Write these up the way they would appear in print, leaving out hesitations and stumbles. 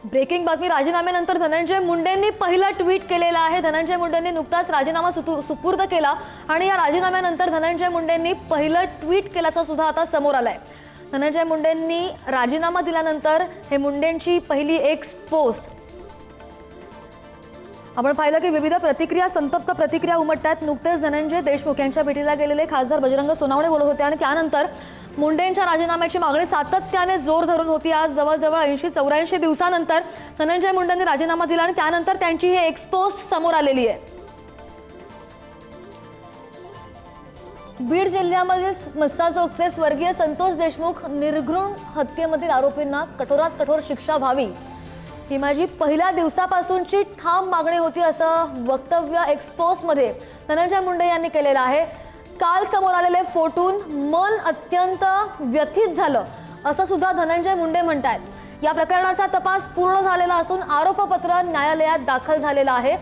Breaking बातमी। राजीनाम्यानंतर धनंजय मुंडेंनी पहिला ट्विट केलेला आहे। धनंजय मुंडेंनी नुकताच राजीनामा सुपूर्द केला आणि या राजीनाम्यानंतर धनंजय मुंडेंनी पहिलं ट्विट केल्याचं सुद्धा आता समोर आलंय। धनंजय मुंडेंनी राजीनामा दिल्यानंतर हे मुंडेंची पहिली एक्स पोस्ट आपण पाहिलं की विविध प्रतिक्रिया, संतप्त प्रतिक्रिया उमटतात। नुकतेच धनंजय देशमुख यांच्या भेटीला गेलेले खासदार बजरंग सोनवणे बोलत होते आणि त्यानंतर मुंडेंच्या राजीनाम्याची मागणी सातत्याने जोर धरून होती। आज जवळजवळ 80-84 दिवसानंतर धनंजय मुंडेंनी राजीनामा दिला आणि त्यानंतर त्यांची ही एक्स पोस्ट समोर आलेली आहे। बीड जिल्ह्यामधील मस्सा चौकचे स्वर्गीय संतोष देशमुख निर्घृण हत्येमधील आरोपींना कठोरात कठोर शिक्षा व्हावी ही माझी पहिल्या दिवसापासूनची ठाम मागणी होती, असं वक्तव्य एक्सपोजमध्ये धनंजय मुंडे यांनी केलेलं आहे। काल समोर आलेले फोटोन मन अत्यंत व्यथित झालं असं सुद्धा धनंजय मुंडे म्हणतात। या प्रकरणाचा तपास पूर्ण झालेला असून आरोपपत्र न्यायालयात दाखल झालेलं आहे।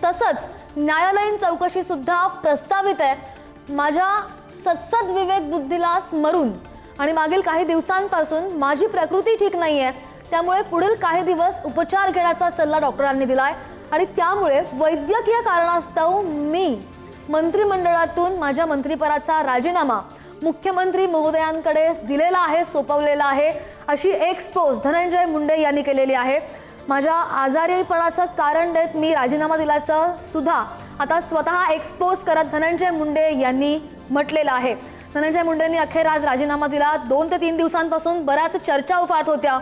तसंच न्यायालयीन चौकशी सुद्धा प्रस्तावित आहे। माझ्या सत्सद विवेक बुद्धीला स्मरून आणि मागील काही दिवसांपासून माझी प्रकृती ठीक नाहीये, त्यामुळे पुढील काही दिवस उपचार घेण्याचा सल्ला डॉक्टरांनी दिलाय आणि त्यामुळे वैद्यकीय कारणास्तव मी मंत्रिमंडळातून माझ्या मंत्रिपदाचा राजीनामा मुख्यमंत्री महोदयांकडे दिलेला आहे, सोपवलेला आहे, अशी एक्सपोज धनंजय मुंडे यांनी केलेली आहे। माझ्या आजारीपणाचं कारण देत मी राजीनामा दिल्याचं सुद्धा आता स्वतः एक्सपोज करत धनंजय मुंडे यांनी म्हटलेलं आहे। धनंजय मुंडेंनी अखेर आज राजीनामा दिला। 2 ते 3 दिवसांपासून बऱ्याच चर्चा उफाळत होत्या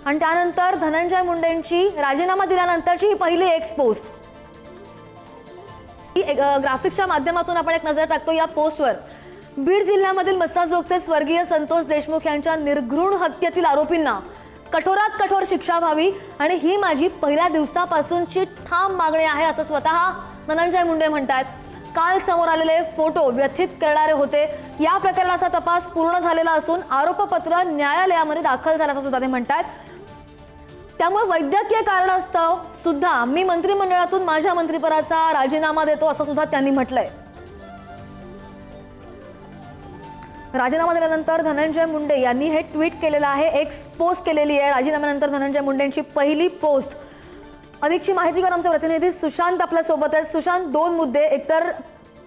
आणि त्यानंतर धनंजय मुंडेंची राजीनामा दिल्यानंतरची ही पहिली एक्सपोज। ग्राफिक्सच्या माध्यमातून आपण एक नजर टाकतो या पोस्टवर। बीड जिल्ह्यामधील मस्सा चौकचे स्वर्गीय संतोष देशमुख यांच्या निर्घृण हत्येतील आरोपींना कठोरात कठोर शिक्षा व्हावी आणि ही माझी पहिल्या दिवसापासूनची ठाम मागणी आहे, असं स्वतः धनंजय मुंडे म्हणतात। काल समोर आलेले फोटो व्यथित करणारे होते। या प्रकरणाचा तपास पूर्ण झालेला असून आरोपपत्र न्यायालयामध्ये दाखल झाल्याचं सुद्धा ते म्हणतात। त्यामुळे वैद्यकीय कारणास्तव सुद्धा मी मंत्रिमंडळातून माझ्या मंत्रिपदाचा राजीनामा देतो, असं सुद्धा त्यांनी म्हटलंय। राजीनामा दिल्यानंतर धनंजय मुंडे यांनी हे ट्विट केलेलं आहे, एक्स पोस्ट केलेली आहे। राजीनाम्यानंतर धनंजय मुंडेंची पहिली पोस्ट। अधिकची माहिती घेऊन आमचे प्रतिनिधी सुशांत आपल्या सोबत आहेत। सुशांत, 2 मुद्दे। एकतर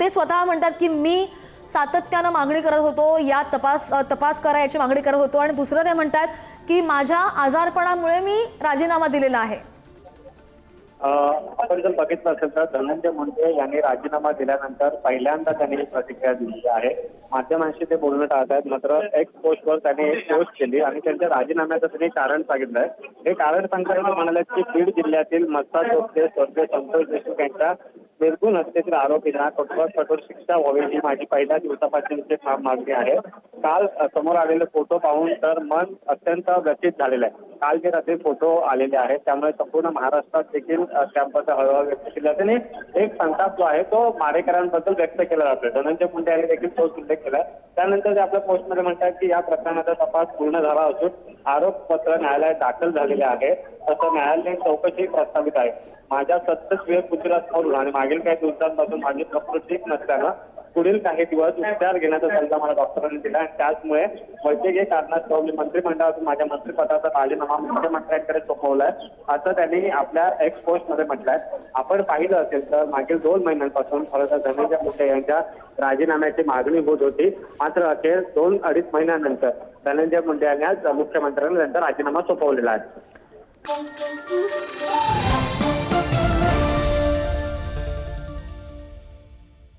ते स्वतः म्हणतात की मी सातत्यानं मागणी करत होतो, या तपास करा याची मागणी करत होतो, आणि दुसरं ते म्हणतात की माझ्या आजारपणामुळे मी राजीनामा दिलेला आहे। आपण जर बघितलं असेल तर धनंजय मुंडे यांनी राजीनामा दिल्यानंतर पहिल्यांदा त्यांनी ही प्रतिक्रिया दिली आहे। माध्यमांशी ते बोलणं टाळत आहेत, मात्र एक्स पोस्टवर त्यांनी एक पोस्ट केली आणि त्यांच्या राजीनाम्याचं त्यांनी कारण सांगितलंय। हे कारण सांगताना म्हणाले की बीड जिल्ह्यातील मस्सा चौकचे स्वर्गीय संतोष देशमुख यांच्या निर्घृण हत्येतील आरोपींना कठोर कठोर शिक्षा व्हावी ही माझी पहिल्या दिवसापासूनची ठाम मागणी आहे। काल समोर आलेले फोटो पाहून तर मन अत्यंत व्यथित झालेलं आहे। काल जे रात्री फोटो आलेले आहेत त्यामुळे संपूर्ण महाराष्ट्रात देखील त्याबद्दल हळहळ व्यक्त केली जाते आणि एक संताप जो आहे तो मारेकरांबद्दल व्यक्त केला जातोय। धनंजय मुंडे यांनी देखील तोच उल्लेख केला। त्यानंतर ते आपल्या पोस्टमध्ये म्हणतात की या प्रकरणाचा तपास पूर्ण झाला असून आरोपपत्र न्यायालयात दाखल झालेले आहे, तसं न्यायालयीन चौकशी प्रस्तावित आहे। माझ्या सतत विवेक बुद्धीला स्मरून आणि मागील काही दिवसांपासून माझी प्रकृती ठीक नसल्यानं पुढील काही दिवस उपचार घेण्याचा सल्ला मला डॉक्टरांनी दिला आणि त्याचमुळे वैद्यकीय कारणास्तव मी मंत्रिमंडळातून माझ्या मंत्रिपदाचा राजीनामा मुख्यमंत्र्यांकडे सोपवलाय, असं त्यांनी आपल्या एक्स पोस्टमध्ये म्हटलंय। आपण पाहिलं असेल तर मागील 2 महिन्यांपासून खरं तर धनंजय मुंडे यांच्या राजीनाम्याची मागणी होत होती, मात्र अखेर 2-2.5 महिन्यानंतर धनंजय मुंडे यांनी आज मुख्यमंत्र्यांना त्यांचा राजीनामा सोपवलेला आहे।